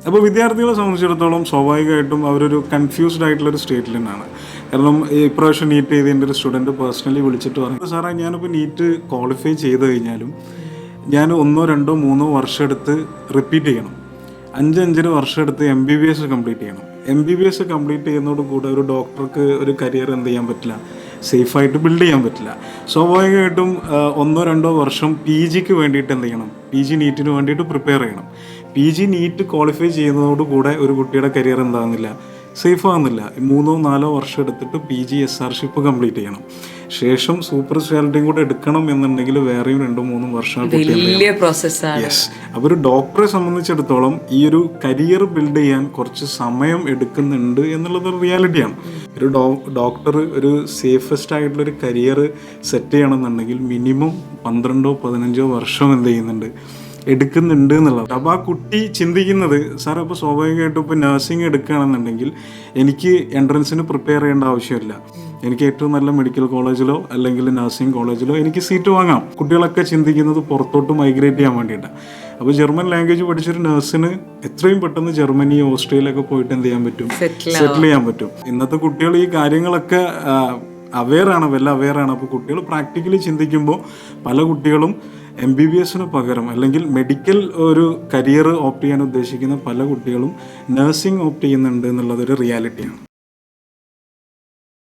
അപ്പോൾ വിദ്യാർത്ഥികളെ സംബന്ധിച്ചിടത്തോളം സ്വാഭാവികമായിട്ടും അവരൊരു കൺഫ്യൂസ്ഡ് ആയിട്ടുള്ളൊരു സ്റ്റേറ്റിൽ തന്നെയാണ്. കാരണം ഇപ്രാവശ്യം നീറ്റ് ചെയ്തതിൻ്റെ ഒരു സ്റ്റുഡൻറ്റ് പേഴ്സണലി വിളിച്ചിട്ട് പറഞ്ഞു, സാറേ ഞാനിപ്പോൾ നീറ്റ് ക്വാളിഫൈ ചെയ്ത് കഴിഞ്ഞാലും ഞാൻ 1, 2, 3 വർഷം എടുത്ത് റിപ്പീറ്റ് ചെയ്യണം, 5 വർഷം എടുത്ത് MBBS കംപ്ലീറ്റ് ചെയ്യണം. MBBS കംപ്ലീറ്റ് ചെയ്യുന്നതോട് കൂടെ ഒരു ഡോക്ടർക്ക് ഒരു കരിയർ എന്ത് ചെയ്യാൻ പറ്റില്ല, സേഫായിട്ട് ബിൽഡ് ചെയ്യാൻ പറ്റില്ല. സ്വാഭാവികമായിട്ടും 1, 2 വർഷം PGക്ക് വേണ്ടിയിട്ട് എന്ത് ചെയ്യണം, PG നീറ്റിന് വേണ്ടിയിട്ട് പ്രിപ്പയർ ചെയ്യണം. PG നീറ്റ് ക്വാളിഫൈ ചെയ്യുന്നതോടുകൂടെ ഒരു കുട്ടിയുടെ കരിയർ എന്താകുന്നില്ല, സേഫ് ആകുന്നില്ല. 3, 4 വർഷം എടുത്തിട്ട് PG SRഷിപ്പ് കംപ്ലീറ്റ് ചെയ്യണം. ശേഷം സൂപ്പർ സ്പെഷ്യാലിറ്റിയും കൂടെ എടുക്കണം എന്നുണ്ടെങ്കിൽ വേറെയും 2, 3 വർഷം. യെസ്. അപ്പോൾ ഒരു ഡോക്ടറെ സംബന്ധിച്ചിടത്തോളം ഈ ഒരു കരിയർ ബിൽഡ് ചെയ്യാൻ കുറച്ച് സമയം എടുക്കുന്നുണ്ട് എന്നുള്ളത് റിയാലിറ്റിയാണ്. ഒരു ഡോക്ടർ ഒരു സേഫസ്റ്റ് ആയിട്ടുള്ളൊരു കരിയർ സെറ്റ് ചെയ്യണമെന്നുണ്ടെങ്കിൽ മിനിമം 12, 15 വർഷം എന്ത് ചെയ്യുന്നുണ്ട്, എടുക്കുന്നുണ്ട് എന്നുള്ളത്. അപ്പോൾ ആ കുട്ടി ചിന്തിക്കുന്നത്, സാർ അപ്പോൾ സ്വാഭാവികമായിട്ടും ഇപ്പോൾ നഴ്സിംഗ് എടുക്കുകയാണെന്നുണ്ടെങ്കിൽ എനിക്ക് എൻട്രൻസിന് പ്രിപ്പയർ ചെയ്യേണ്ട ആവശ്യമില്ല, എനിക്ക് ഏറ്റവും നല്ല മെഡിക്കൽ കോളേജിലോ അല്ലെങ്കിൽ നഴ്സിംഗ് കോളേജിലോ എനിക്ക് സീറ്റ് വാങ്ങാം. കുട്ടികളൊക്കെ ചിന്തിക്കുന്നത് പുറത്തോട്ട് മൈഗ്രേറ്റ് ചെയ്യാൻ വേണ്ടിയിട്ടാണ്. അപ്പോൾ ജർമ്മൻ ലാംഗ്വേജ് പഠിച്ചൊരു നഴ്സിന് എത്രയും പെട്ടെന്ന് ജർമ്മനി, ഓസ്ട്രേലിയ ഒക്കെ പോയിട്ട് എന്ത് ചെയ്യാൻ പറ്റും, സെറ്റിൽ ചെയ്യാൻ പറ്റും. ഇന്നത്തെ കുട്ടികൾ ഈ കാര്യങ്ങളൊക്കെ അവെയറാണ്, അവെയറാണ്. അപ്പോൾ കുട്ടികൾ പ്രാക്ടിക്കലി ചിന്തിക്കുമ്പോൾ പല കുട്ടികളും MBBSന് പകരം അല്ലെങ്കിൽ മെഡിക്കൽ ഒരു കരിയർ ഓപ്റ്റ് ചെയ്യാൻ ഉദ്ദേശിക്കുന്ന പല കുട്ടികളും നഴ്സിംഗ് ഓപ്റ്റ് ചെയ്യുന്നുണ്ട് എന്നുള്ളതൊരു റിയാലിറ്റിയാണ്.